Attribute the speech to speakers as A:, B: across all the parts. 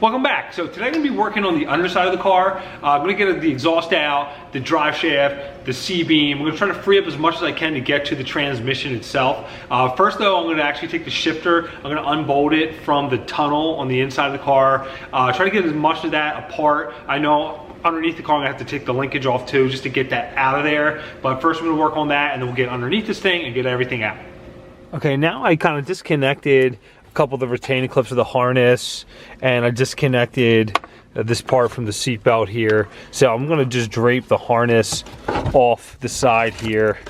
A: Welcome back. So today I'm going to be working on the underside of the car. I'm going to get the exhaust out, the drive shaft, the C-beam. I'm going to try to free up as much as I can to get to the transmission itself. First though, I'm going to actually take the shifter. I'm going to unbolt it from the tunnel on the inside of the car. Try to get as much of that apart. I know underneath the car I'm going to have to take the linkage off too, just to get that out of there. But first we're going to work on that, and then we'll get underneath this thing and get everything out. Okay, now I kind of disconnected a couple of the retaining clips of the harness, and I disconnected this part from the seat belt here. So I'm gonna just drape the harness off the side here,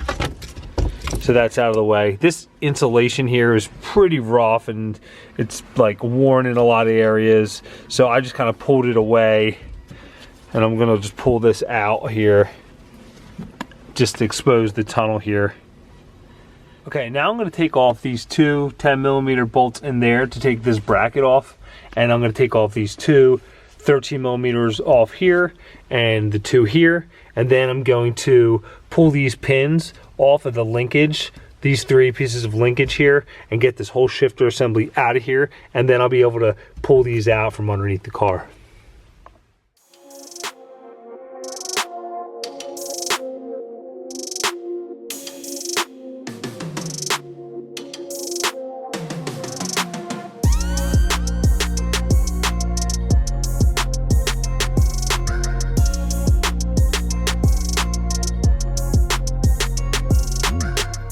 A: so that's out of the way. This insulation here is pretty rough and it's like worn in a lot of areas, so I just kind of pulled it away, and I'm gonna just pull this out here just to expose the tunnel here. Okay, now I'm going to take off these two 10mm bolts in there to take this bracket off, and I'm going to take off these two 13mm off here and the two here, and then I'm going to pull these pins off of the linkage, these three pieces of linkage here, and get this whole shifter assembly out of here, and then I'll be able to pull these out from underneath the car.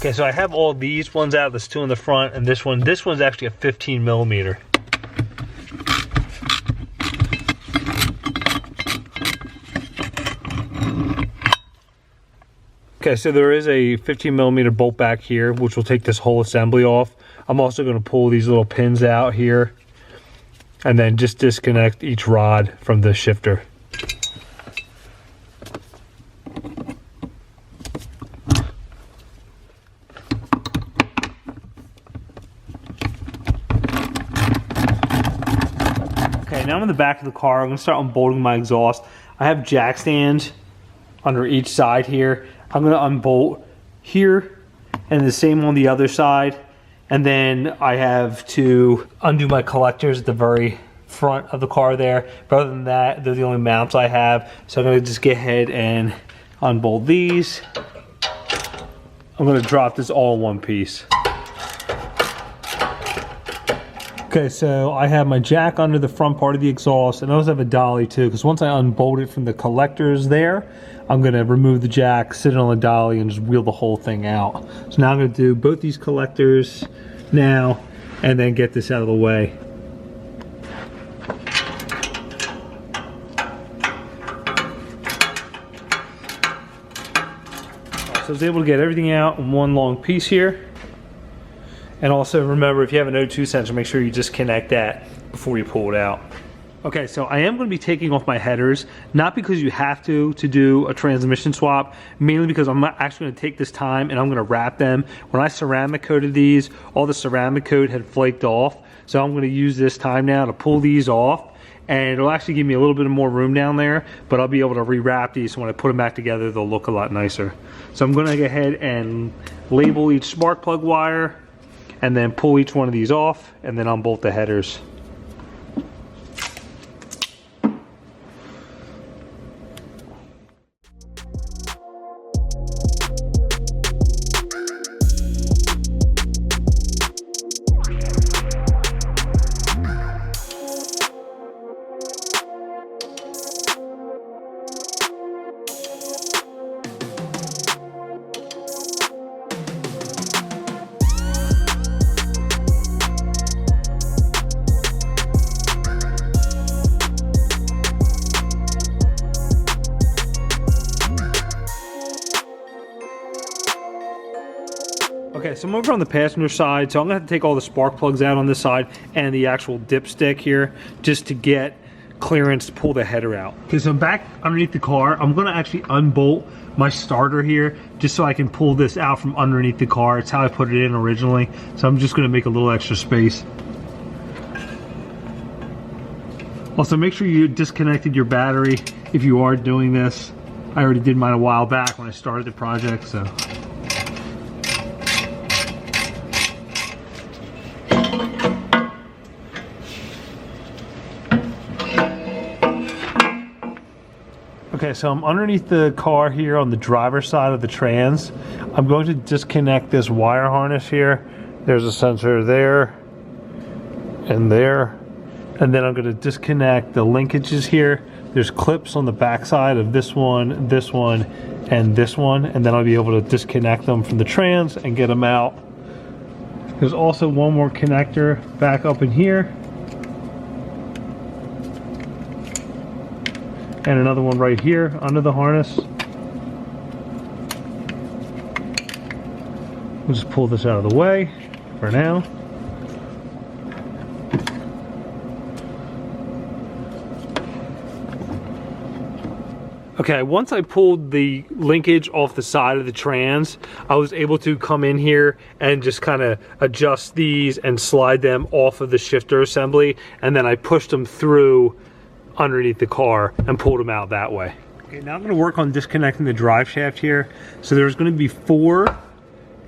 A: Okay, so I have all these ones out. There's two in the front, and this one's actually a 15mm. Okay, so there is a 15mm bolt back here, which will take this whole assembly off. I'm also going to pull these little pins out here, and then just disconnect each rod from the shifter. Now I'm in the back of the car. I'm going to start unbolting my exhaust. I have jack stands under each side here. I'm going to unbolt here, and the same on the other side. And then I have to undo my collectors at the very front of the car there. But other than that, they're the only mounts I have. So I'm going to just get ahead and unbolt these. I'm going to drop this all in one piece. Okay, so I have my jack under the front part of the exhaust, and I also have a dolly too, because once I unbolt it from the collectors there, I'm going to remove the jack, sit it on the dolly, and just wheel the whole thing out. So now I'm going to do both these collectors now, and then get this out of the way. So I was able to get everything out in one long piece here. And also remember, if you have an O2 sensor, make sure you disconnect that before you pull it out. Okay, so I am going to be taking off my headers, not because you have to do a transmission swap, mainly because I'm actually going to take this time and I'm going to wrap them. When I ceramic coated these, all the ceramic coat had flaked off, so I'm going to use this time now to pull these off, and it'll actually give me a little bit more room down there, but I'll be able to rewrap these, so when I put them back together, they'll look a lot nicer. So I'm going to go ahead and label each spark plug wire, and then pull each one of these off, and then unbolt the headers. Okay, so I'm over on the passenger side, so I'm gonna have to take all the spark plugs out on this side and the actual dipstick here, just to get clearance to pull the header out. Okay, so I'm back underneath the car. I'm gonna actually unbolt my starter here, just so I can pull this out from underneath the car. It's how I put it in originally, so I'm just gonna make a little extra space. Also, make sure you disconnected your battery if you are doing this. I already did mine a while back when I started the project, so. Okay, so I'm underneath the car here on the driver's side of the trans. I'm going to disconnect this wire harness here. There's a sensor there and there. And then I'm going to disconnect the linkages here. There's clips on the back side of this one, and this one. And then I'll be able to disconnect them from the trans and get them out. There's also one more connector back up in here. And another one right here under the harness. We'll just pull this out of the way for now. Okay, once I pulled the linkage off the side of the trans, I was able to come in here and just kind of adjust these and slide them off of the shifter assembly, and then I pushed them through underneath the car and pulled them out that way. Okay, now I'm going to work on disconnecting the drive shaft here. So there's going to be 4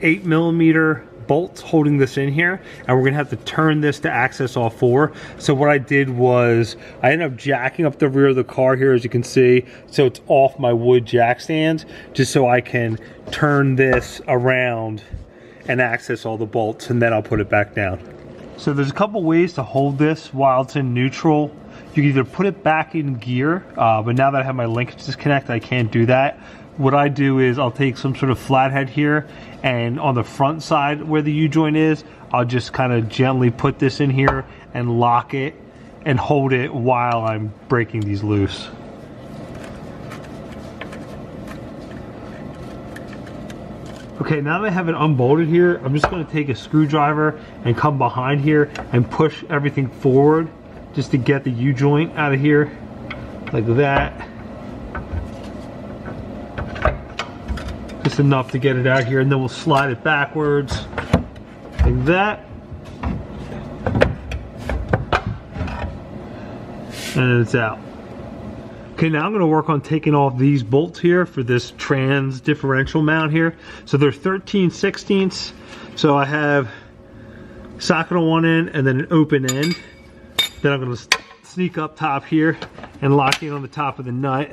A: 8mm bolts holding this in here, and we're gonna have to turn this to access all 4. So what I did was I ended up jacking up the rear of the car here, as you can see, so it's off my wood jack stands, just so I can turn this around and access all the bolts, and then I'll put it back down. So there's a couple ways to hold this while it's in neutral. You can either put it back in gear, but now that I have my linkage disconnected, I can't do that. What I do is I'll take some sort of flathead here, and on the front side where the U-joint is, I'll just kind of gently put this in here and lock it and hold it while I'm breaking these loose. Okay, now that I have it unbolted here, I'm just going to take a screwdriver and come behind here and push everything forward just to get the U-joint out of here, like that. Just enough to get it out here, and then we'll slide it backwards like that, and it's out. Okay, now I'm going to work on taking off these bolts here for this trans differential mount here. So they're 13/16. So I have socket on one end and then an open end. Then I'm going to sneak up top here and lock in on the top of the nut.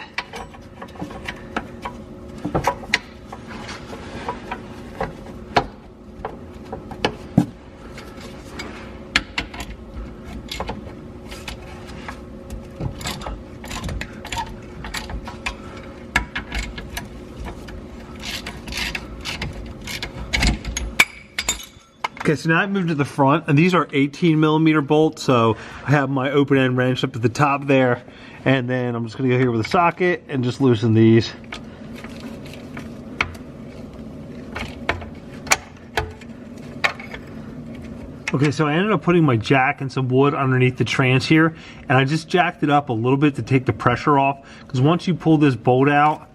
A: Okay, so now I moved to the front, and these are 18mm bolts, so I have my open end wrench up at the top there, and then I'm just gonna go here with a socket and just loosen these. Okay, so I ended up putting my jack and some wood underneath the trans here, and I just jacked it up a little bit to take the pressure off, because once you pull this bolt out,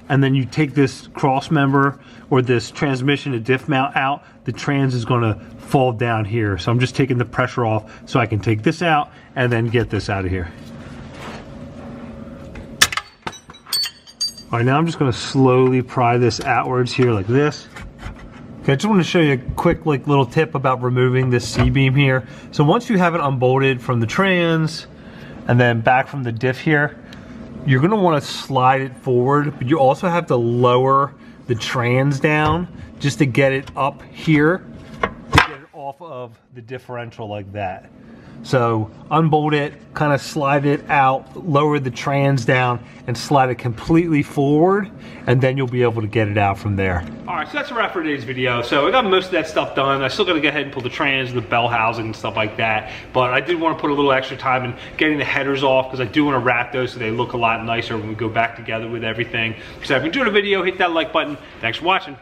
A: and then you take this cross member or this transmission to diff mount out, the trans is gonna fall down here. So I'm just taking the pressure off so I can take this out and then get this out of here. All right, now I'm just gonna slowly pry this outwards here like this. Okay, I just want to show you a quick little tip about removing this C-beam here. So once you have it unbolted from the trans and then back from the diff here, you're going to want to slide it forward, but you also have to lower the trans down just to get it up here, to get it off of the differential like that. So unbolt it, kind of slide it out, lower the trans down, and slide it completely forward, and then you'll be able to get it out from there. All right, so that's a wrap for today's video. So I got most of that stuff done. I still got to go ahead and pull the trans, the bell housing, and stuff like that. But I did want to put a little extra time in getting the headers off, because I do want to wrap those so they look a lot nicer when we go back together with everything. So if you enjoyed the video, hit that like button. Thanks for watching.